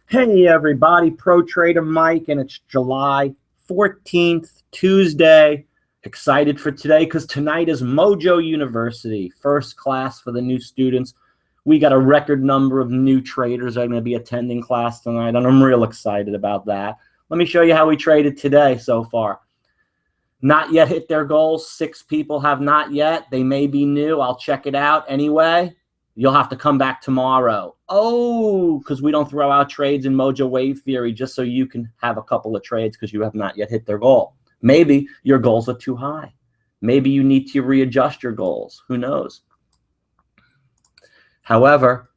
Hey everybody, Pro Trader Mike, and it's July 14th, Tuesday. Excited for today because tonight is MOJO University, first class for the new students. We got a record number of new traders that are going to be attending class tonight, and I'm real excited about that. Let me show you how we traded today so far. Not yet hit their goals. 6 people have not yet. They may be new. I'll check it out anyway. You'll have to come back tomorrow. Oh, because we don't throw out trades in Mojo Wave Theory just so you can have a couple of trades because you have not yet hit their goal. Maybe your goals are too high. Maybe you need to readjust your goals. Who knows? However,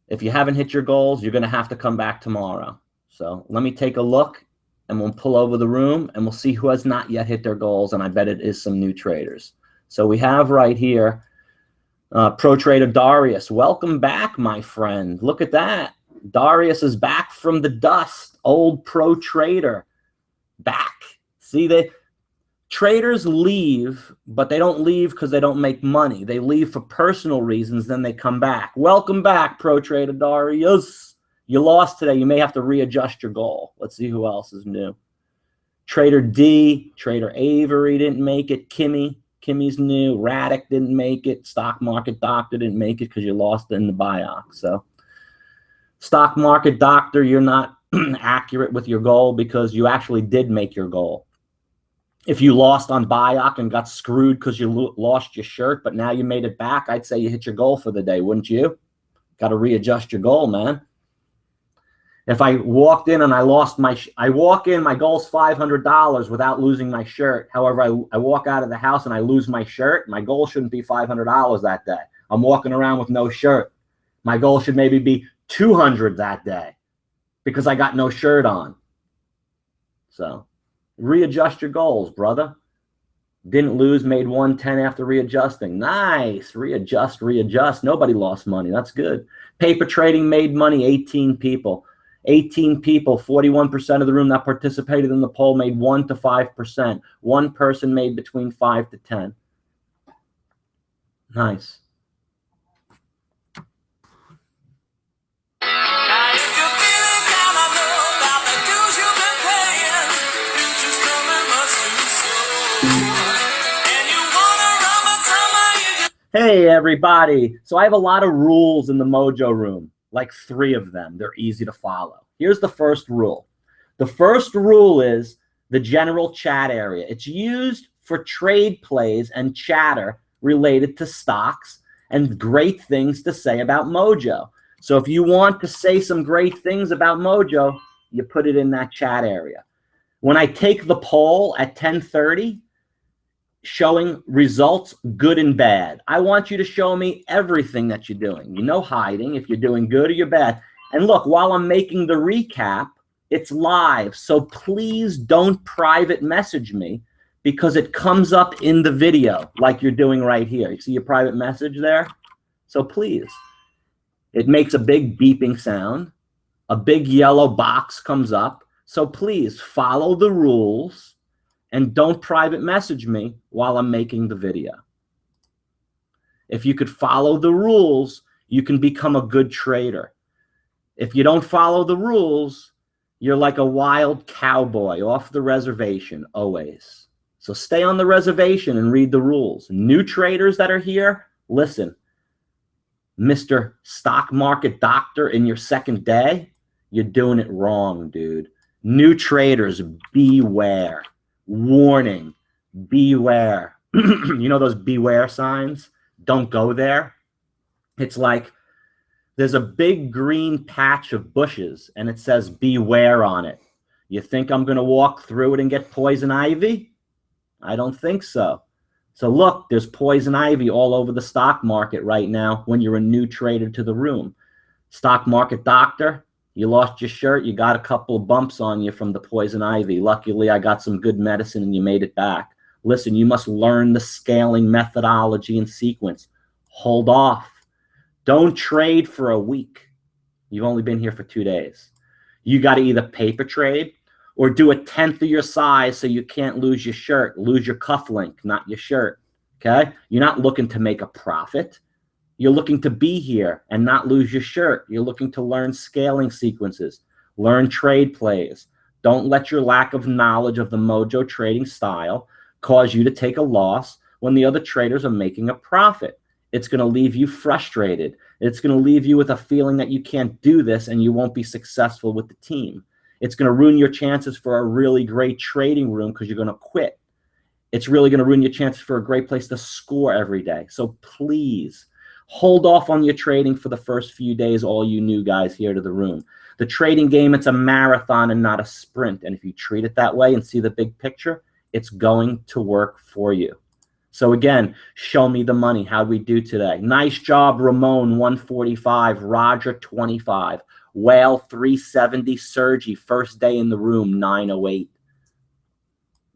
if you haven't hit your goals, you're going to have to come back tomorrow. So let me take a look, and we'll pull over the room, and we'll see who has not yet hit their goals, and I bet it is some new traders. So we have right here Pro Trader Darius. Welcome back, my friend. Look at that. Darius is back from the dust. Old Pro Trader back. See, traders leave, but they don't leave because they don't make money. They leave for personal reasons, then they come back. Welcome back, Pro Trader Darius. You lost today. You may have to readjust your goal. Let's see who else is new. Trader D, Trader Avery didn't make it. Kimmy's new. Raddick didn't make it. Stock Market Doctor didn't make it because you lost in the BIOC. So Stock Market Doctor, you're not accurate with your goal because you actually did make your goal. If you lost on BIOC and got screwed because you lost your shirt, but now you made it back, I'd say you hit your goal for the day, wouldn't you? Got to readjust your goal, man. If I walked in and I lost my goal's $500 without losing my shirt. However, I walk out of the house and I lose my shirt, my goal shouldn't be $500 that day. I'm walking around with no shirt. My goal should maybe be $200 that day because I got no shirt on. So readjust your goals, brother. Didn't lose, made 110 after readjusting. Nice. Readjust. Nobody lost money. That's good. Paper trading made money, 18 people. 18 people, 41% of the room that participated in the poll made 1 to 5%. One person made between 5 to 10. Nice. Hey, everybody. So I have a lot of rules in the Mojo room. Like 3 of them. They're easy to follow. Here's the first rule. The first rule is the general chat area. It's used for trade plays and chatter related to stocks and great things to say about Mojo. So if you want to say some great things about Mojo, you put it in that chat area. When I take the poll at 10:30, showing results, good and bad, I want you to show me everything that you're doing. No hiding if you're doing good or you're bad. And look, while I'm making the recap, it's live. So please don't private message me because it comes up in the video like you're doing right here. You see your private message there? So please, it makes a big beeping sound. A big yellow box comes up. So please follow the rules. And don't private message me while I'm making the video. If you could follow the rules, you can become a good trader. If you don't follow the rules, you're like a wild cowboy off the reservation always. So stay on the reservation and read the rules. New traders that are here, listen. Mr. Stock Market Doctor in your second day, you're doing it wrong, dude. New traders, beware. Warning, beware. You know those beware signs? Don't go there. It's like there's a big green patch of bushes and it says beware on it. You think I'm going to walk through it and get poison ivy? I don't think so. So look, there's poison ivy all over the stock market right now when you're a new trader to the room. Stock Market Doctor, you lost your shirt. You got a couple of bumps on you from the poison ivy. Luckily, I got some good medicine and you made it back. Listen, you must learn the scaling methodology and sequence. Hold off. Don't trade for a week. You've only been here for 2 days. You got to either paper trade or do 1/10 of your size so you can't lose your shirt. Lose your cuff link, not your shirt. Okay? You're not looking to make a profit. You're looking to be here and not lose your shirt. You're looking to learn scaling sequences, learn trade plays. Don't let your lack of knowledge of the Mojo trading style cause you to take a loss when the other traders are making a profit. It's going to leave you frustrated. It's going to leave you with a feeling that you can't do this and you won't be successful with the team. It's going to ruin your chances for a really great trading room because you're going to quit. It's really going to ruin your chances for a great place to score every day. So please hold off on your trading for the first few days, all you new guys here to the room. The trading game, it's a marathon and not a sprint. And if you treat it that way and see the big picture, it's going to work for you. So again, show me the money. How'd we do today? Nice job, Ramon, 145. Roger, 25. Whale, 370. Sergi, first day in the room, 908.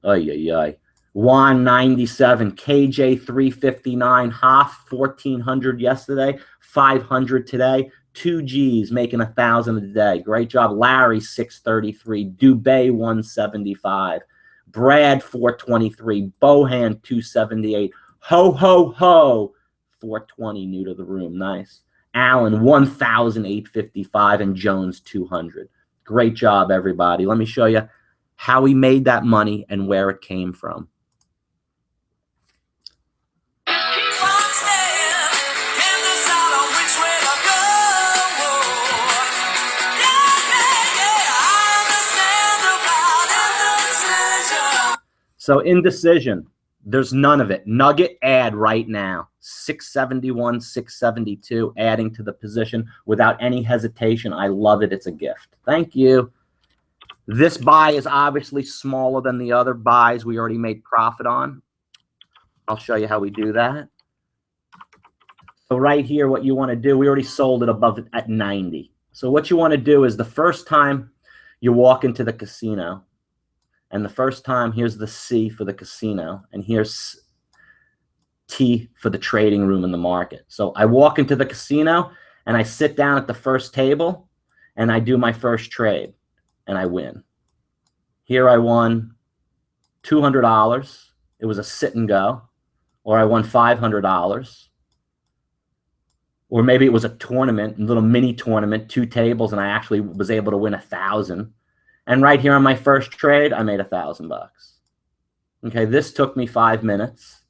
Ay, ay, ay. Juan, 97. KJ, 359. Hoff, 1,400 yesterday. 500 today. 2 G's, making 1,000 a day. Great job. Larry, 633. Dubay, 175. Brad, 423. Bohan, 278. Ho, ho, ho, 420, new to the room. Nice. Allen, 1,855. And Jones, 200. Great job, everybody. Let me show you how we made that money and where it came from. So indecision, there's none of it. Nugget, add right now. 671, 672, adding to the position without any hesitation. I love it. It's a gift. Thank you. This buy is obviously smaller than the other buys we already made profit on. I'll show you how we do that. So right here, what you want to do, we already sold it above it at 90. So what you want to do is the first time you walk into the casino, and the first time, here's the C for the casino, and here's T for the trading room in the market. So I walk into the casino, and I sit down at the first table, and I do my first trade, and I win. Here I won $200. It was a sit and go. Or I won $500. Or maybe it was a tournament, a little mini tournament, 2 tables, and I actually was able to win 1,000. And right here on my first trade, I made $1,000. Okay, this took me 5 minutes,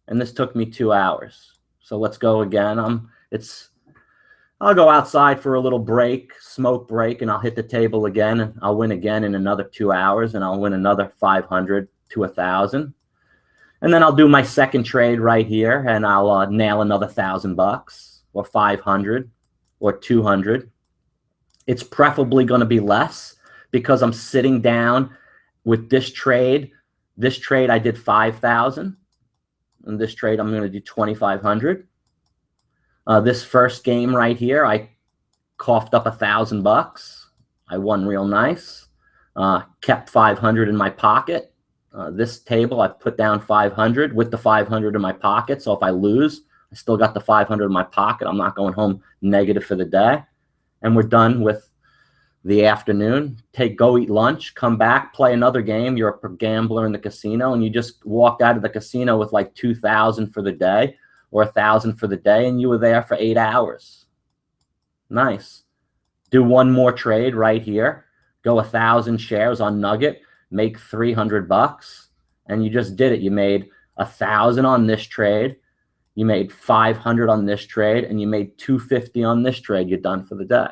and this took me 2 hours. So let's go again. I'll go outside for a little break, smoke break, and I'll hit the table again, and I'll win again in another 2 hours, and I'll win another 500 to 1,000. And then I'll do my second trade right here, and I'll nail another $1,000 or 500 or 200. It's preferably going to be less, because I'm sitting down with this trade. This trade I did 5,000, and this trade I'm going to do 2,500. This first game right here, I coughed up $1,000. I won real nice. Kept 500 in my pocket. This table I put down 500 with the 500 in my pocket. So if I lose, I still got the 500 in my pocket. I'm not going home negative for the day. And we're done with the afternoon. Go eat lunch, come back, play another game. You're a gambler in the casino, and you just walked out of the casino with like 2,000 for the day or 1,000 for the day, and you were there for 8 hours. Nice. Do one more trade right here. Go 1,000 shares on Nugget, make $300, and you just did it. You made 1,000 on this trade. You made 500 on this trade, and you made 250 on this trade. You're done for the day.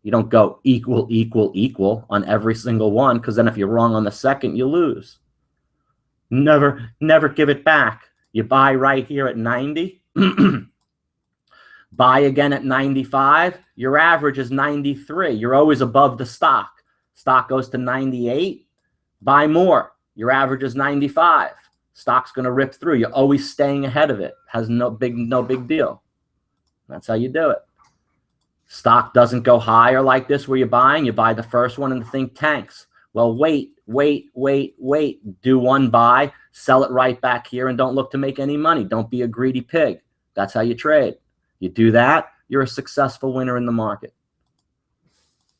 You don't go equal, equal, equal on every single one, because then if you're wrong on the second, you lose. Never give it back. You buy right here at 90. Buy again at 95. Your average is 93. You're always above the stock. Stock goes to 98. Buy more. Your average is 95. Stock's going to rip through. You're always staying ahead of it. Has no big deal. That's how you do it. Stock doesn't go higher like this where you're buying. You buy the first one and the thing tanks. Well, wait. Do one buy, sell it right back here, and don't look to make any money. Don't be a greedy pig. That's how you trade. You do that, you're a successful winner in the market.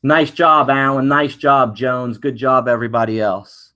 Nice job, Alan. Nice job, Jones. Good job, everybody else.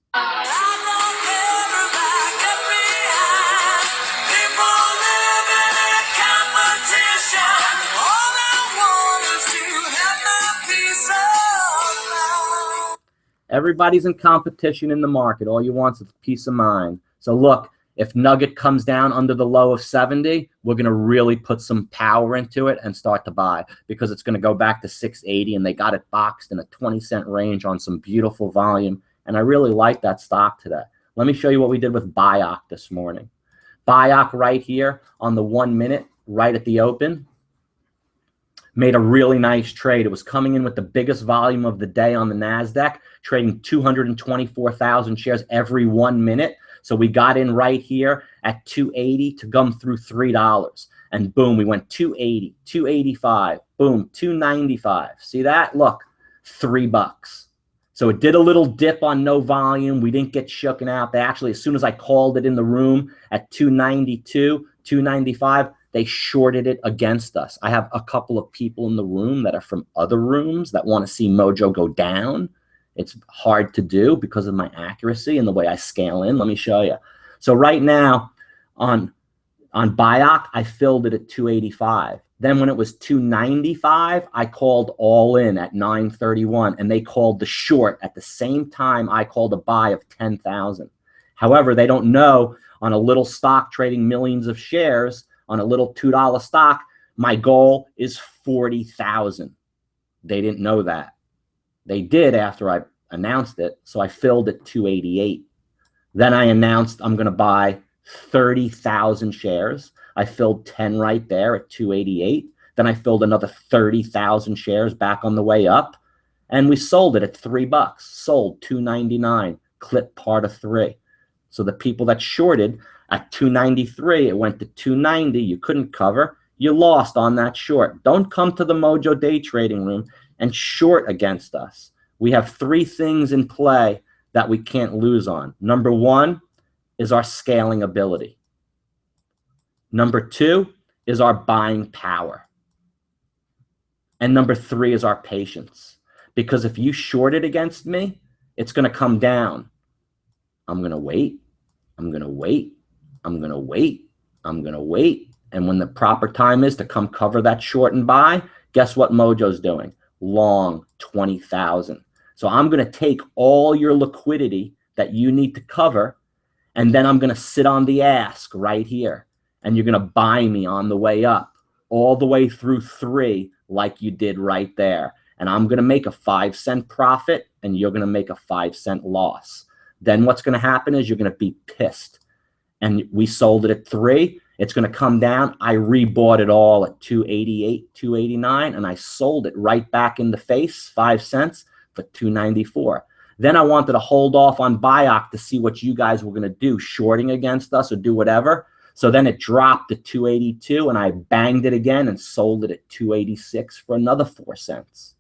Everybody's in competition in the market. All you want is peace of mind. So look, if Nugget comes down under the low of 70, we're going to really put some power into it and start to buy, because it's going to go back to 680, and they got it boxed in a 20-cent range on some beautiful volume. And I really like that stock today. Let me show you what we did with BIOC this morning. BIOC right here on the 1 minute, right at the open, made a really nice trade. It was coming in with the biggest volume of the day on the NASDAQ, trading 224,000 shares every 1 minute. So we got in right here at 280 to come through $3. And boom, we went 280, 285, boom, 295. See that? Look, $3. So it did a little dip on no volume. We didn't get shooken out. They actually, as soon as I called it in the room at 292, 295, they shorted it against us. I have a couple of people in the room that are from other rooms that want to see Mojo go down. It's hard to do because of my accuracy and the way I scale in. Let me show you. So right now on BIOC, I filled it at 285. Then when it was 295, I called all in at 931, and they called the short at the same time I called a buy of 10,000. However, they don't know on a little stock trading millions of shares, on a little $2 stock, my goal is 40,000. They didn't know that. They did after I announced it, so I filled at 288. Then I announced I'm going to buy 30,000 shares. I filled 10 right there at 288. Then I filled another 30,000 shares back on the way up, and we sold it at $3. Sold 299, clip part of 3. So the people that shorted at 293, it went to 290. You couldn't cover. You lost on that short. Don't come to the Mojo Day Trading Room and short against us. We have 3 things in play that we can't lose on. Number 1 is our scaling ability. Number 2 is our buying power. And number 3 is our patience. Because if you short it against me, it's going to come down. I'm going to wait. I'm going to wait. I'm going to wait. I'm going to wait. And when the proper time is to come cover that short and buy, guess what Mojo's doing? Long 20,000. So I'm going to take all your liquidity that you need to cover, and then I'm going to sit on the ask right here, and you're going to buy me on the way up all the way through 3 like you did right there. And I'm going to make a 5-cent profit, and you're going to make a 5-cent loss. Then what's going to happen is you're going to be pissed. And we sold it at 3. It's going to come down. I rebought it all at 288, 289, and I sold it right back in the face, 5 cents for 294. Then I wanted to hold off on BIOC to see what you guys were going to do, shorting against us or do whatever. So then it dropped to 282, and I banged it again and sold it at 286 for another 4 cents.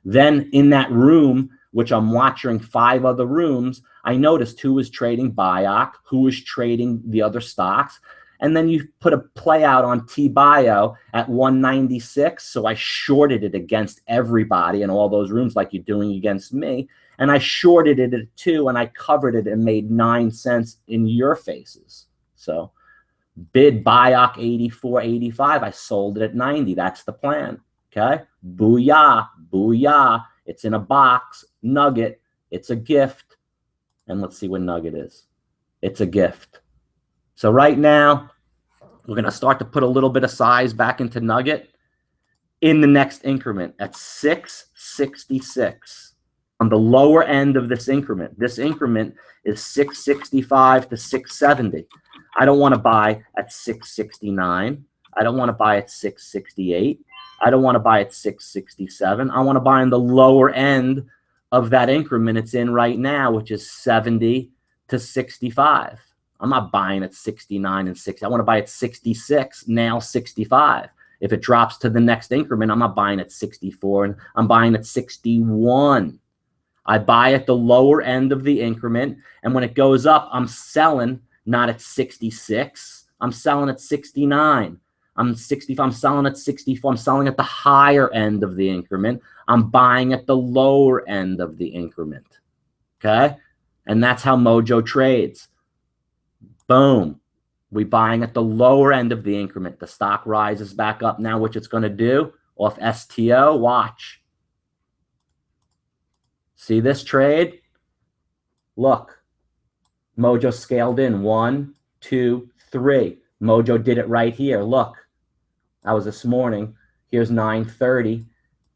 Then in that room, which I'm watching 5 other rooms, I noticed who was trading BIOC, who was trading the other stocks. And then you put a play out on T-Bio at 196. So I shorted it against everybody in all those rooms like you're doing against me. And I shorted it at 2, and I covered it and made 9 cents in your faces. So bid BIOC 84, 85. I sold it at 90. That's the plan. Okay. Booyah. Booyah. It's in a box. Nugget. It's a gift. And let's see what Nugget is. It's a gift. So right now, we're going to start to put a little bit of size back into Nugget in the next increment at 666. On the lower end of this increment is 665 to 670. I don't want to buy at 669. I don't want to buy at 668. I don't want to buy at 667. I want to buy in the lower end of that increment it's in right now, which is 70 to 65. I'm not buying at 69 and 60. I want to buy at 66, now 65. If it drops to the next increment, I'm not buying at 64, and I'm buying at 61. I buy at the lower end of the increment, and when it goes up, I'm selling not at 66. I'm selling at 69. I'm selling at 64. I'm selling at the higher end of the increment. I'm buying at the lower end of the increment. Okay? And that's how Mojo trades. Boom. We buying at the lower end of the increment. The stock rises back up now, which it's going to do off STO. Watch. See this trade? Look, Mojo scaled in 1, 2, 3. Mojo did it right here. Look, that was this morning. Here's 9:30,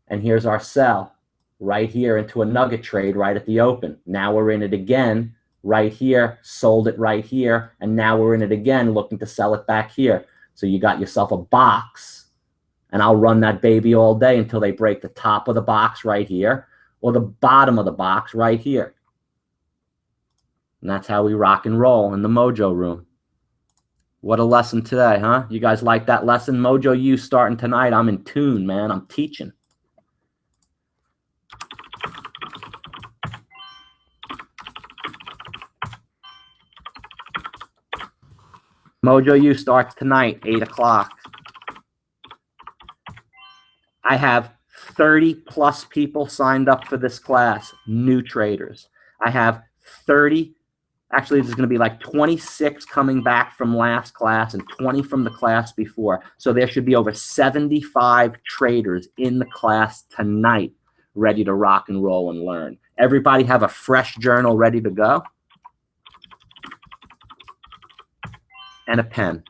and here's our sell right here into a nugget trade right at the open. Now we're in it again right here, sold it right here, and now we're in it again looking to sell it back here. So you got yourself a box, and I'll run that baby all day until they break the top of the box right here or the bottom of the box right here. And that's how we rock and roll in the Mojo room. What a lesson today, huh? You guys like that lesson? Mojo U starting tonight. I'm in tune, man. I'm teaching. Mojo U starts tonight, 8 o'clock. I have 30 plus people signed up for this class, new traders. I have 30, actually there's going to be like 26 coming back from last class and 20 from the class before. So there should be over 75 traders in the class tonight ready to rock and roll and learn. Everybody have a fresh journal ready to go? And a pen.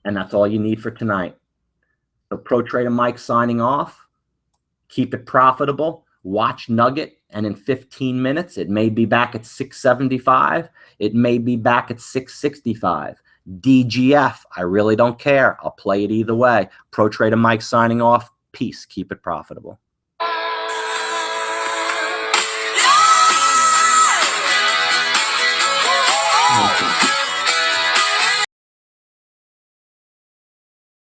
And that's all you need for tonight. So Pro Trader Mike signing off. Keep it profitable. Watch Nugget. And in 15 minutes, it may be back at 675. It may be back at 665. DGF, I really don't care. I'll play it either way. Pro Trader Mike signing off. Peace. Keep it profitable.